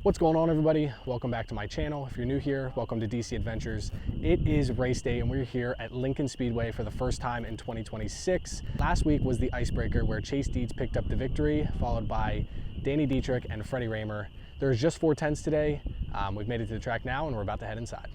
What's going on, everybody? Welcome back to my channel. If you're new here, welcome to DC Adventures. It is race day and we're here at Lincoln Speedway for the first time in 2026. Last week was the icebreaker where Chase Dietz picked up the victory, followed by Danny Dietrich and Freddie Raymer. There's just 410s today. We've made it to the track now and we're about to head inside.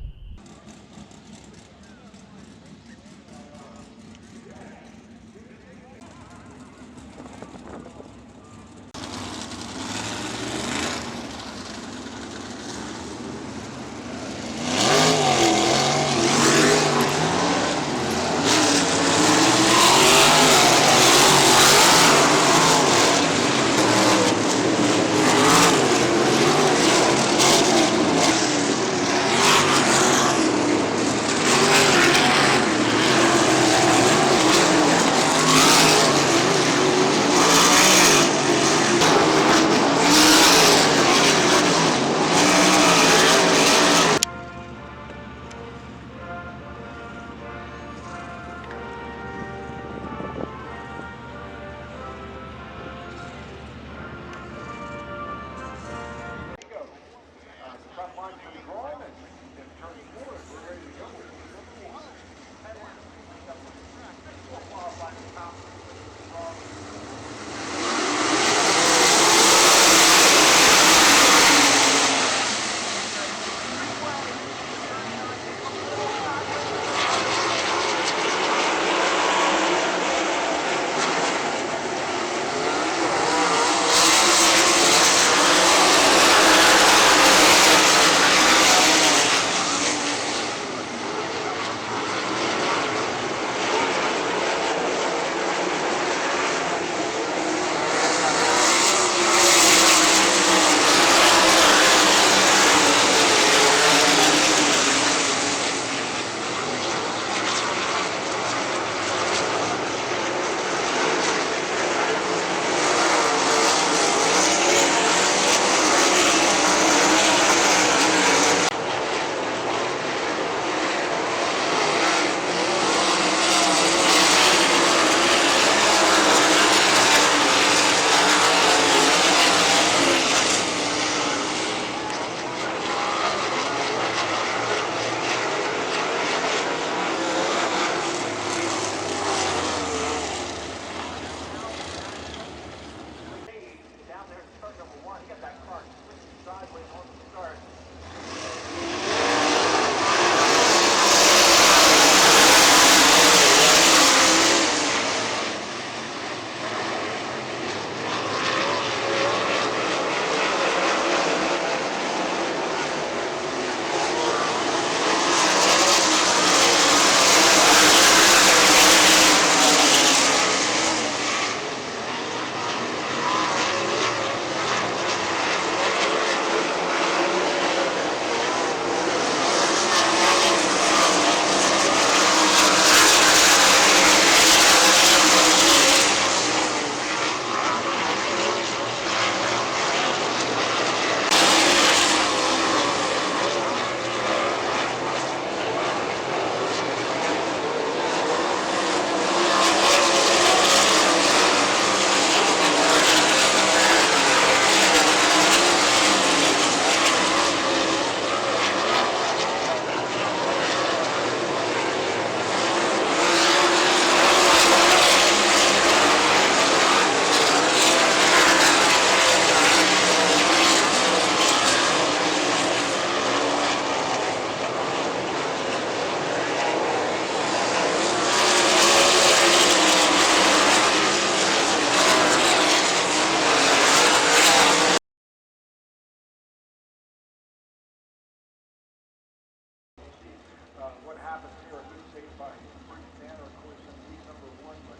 What happens here if we take by free man, or of course, in lead number one, but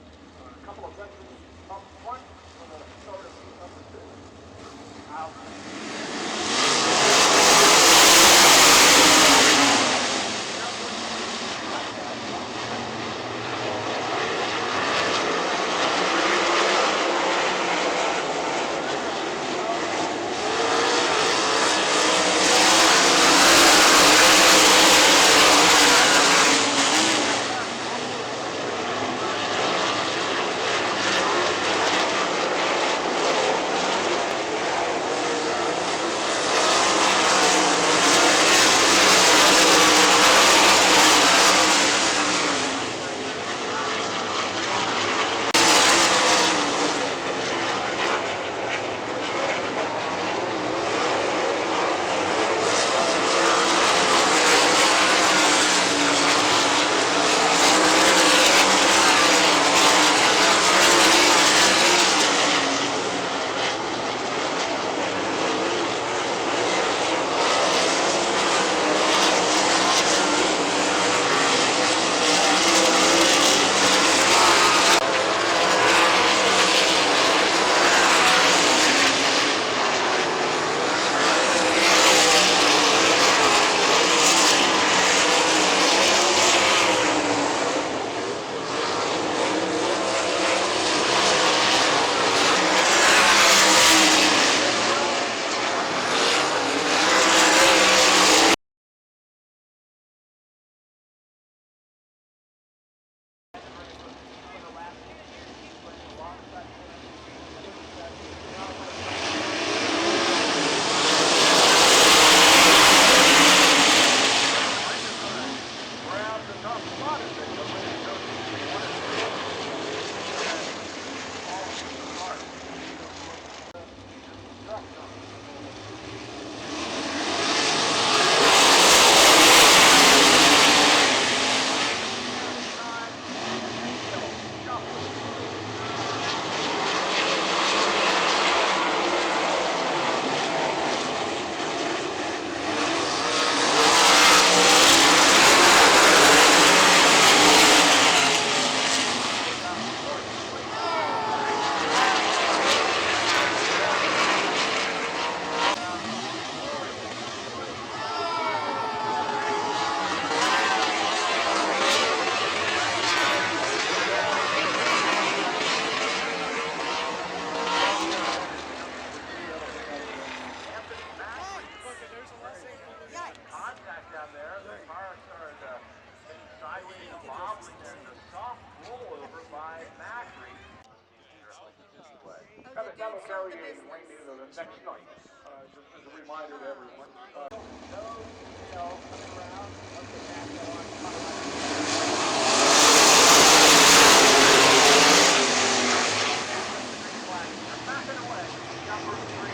a couple of veterans up front for the start of lead number two. just as a reminder to everyone. Coming around. Okay, backing away. Number 3.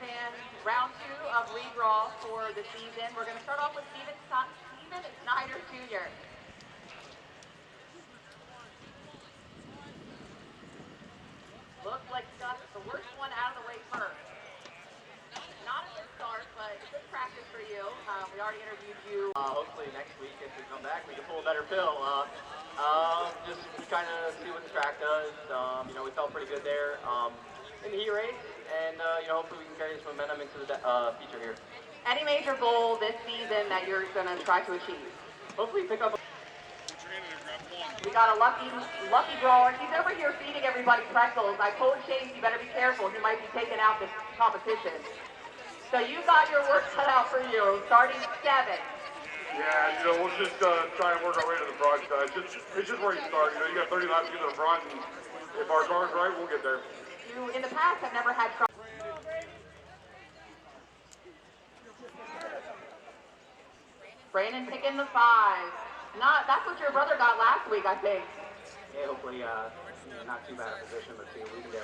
And round 2 of Redraw for the season. We're going to start off with Steven Snyder Jr. Looks like he got the worst one out of the way first. Not a good start, but good practice for you. We already interviewed you. Hopefully next week, if we come back, we can pull a better pill. Just kind of see what the track does. We felt pretty good there in the heat race, and hopefully we can carry this momentum into the feature here. Any major goal this season that you're going to try to achieve? Hopefully pick up. We got a lucky drawer. He's over here feeding everybody pretzels. I told Chase you better be careful. He might be taking out this competition. So you got your work cut out for you, starting 7. Yeah, we'll just try and work our way to the broad side. It's just where you start. You got 30 laps to get to the front, and if our car's right, we'll get there. You, in the past, have never had trouble. Brandon picking the 5. That's what your brother got last week, I think. Yeah, hopefully not too bad a position, but see what we can do.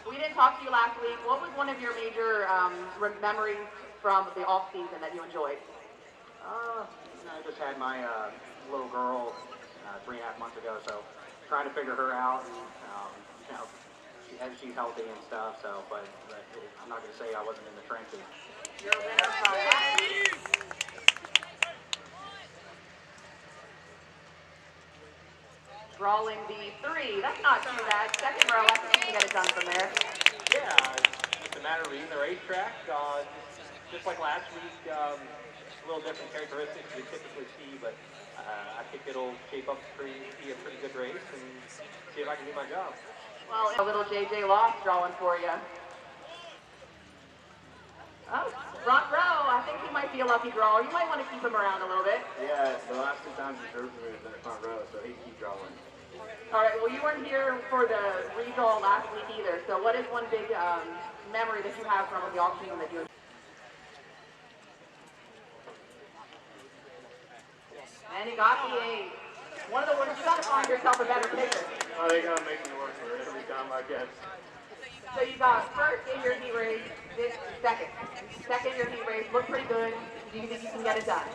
We didn't talk to you last week. What was one of your major memories from the off season that you enjoyed? I just had my little girl 3.5 months ago, so trying to figure her out, and she's healthy and stuff. So, but I'm not gonna say I wasn't in the trenches. Your winner from last. Drawing the 3. That's not too bad. Second row, I think you can get it done from there. Yeah, it's just a matter of reading the racetrack. Just like last week, a little different characteristics we typically see, but I think it'll shape up to be a pretty good race and see if I can do my job. Well, a little JJ Loss drawing for you. Oh, front row. I think he might be a lucky drawer. You might want to keep him around a little bit. Yeah, the last 2 times he drove me in the front row, so he keep drawing. All right, well, you weren't here for the redraw last week either, so what is one big memory that you have from the auction that you... And he got the 8. One of the ones, you got to find yourself a better picker. They gotta make me work for it every time, I guess. So you got first in your heat race, second. Second in your heat race, looked pretty good. Do you think you can get it done?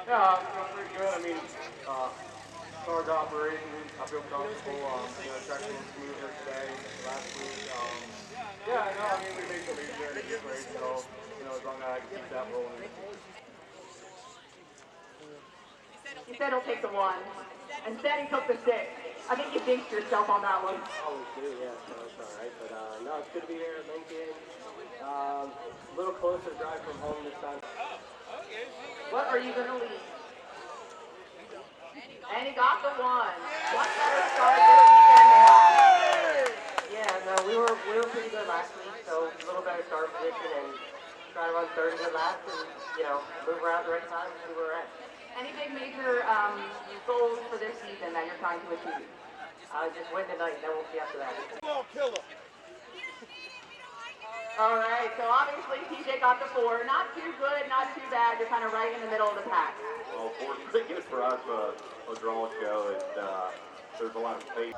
Yeah, I'm pretty good. I mean, car's operating. I feel comfortable. Track's a little smoother today than last week. We made some easier in this race, so, as long as I can keep that rolling. You said he'll take the 1. Instead, he took the 6. I think you jinxed yourself on that one. I always do, yeah, so it's all right. But, no, it's good to be here at Lincoln. A little closer drive from home this time. What are you going to leave? And he got the one. One better start this weekend than last. Yeah, no, we were pretty good last week, so a little better start position and try to run third and good laps and, you know, move around the right time and see where we're at. Any big major goals for this season that you're trying to achieve? Just win tonight, then we'll see after that. All right, so obviously TJ got the 4. Not too good, not too bad. You're kind of right in the middle of the pack. Well, 4's pretty good for us, a draw show, and there's a lot of pace.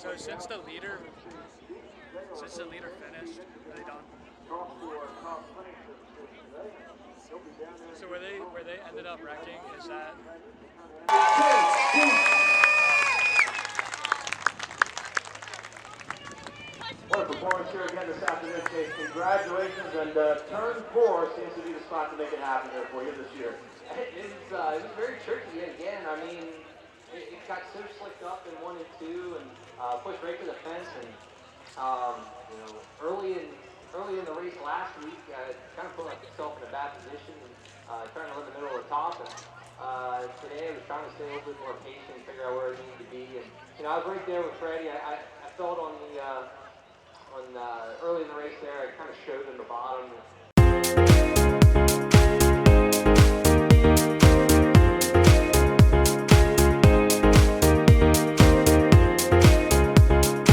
So since the leader finished, are they done? So where they ended up wrecking, is that? What a performance here again this afternoon, Chase. Congratulations, and turn 4 seems to be the spot to make it happen here for you this year. It was very tricky again. I mean, it got so slicked up in 1 and 2 and pushed right to the fence. And you know, early in the race last week, kind of put myself in a bad position and trying to run the middle of the top. And today I was trying to stay a little bit more patient, figure out where I needed to be. And you know, I was right there with Freddie. I felt on the early in the race there, I kind of showed in the bottom.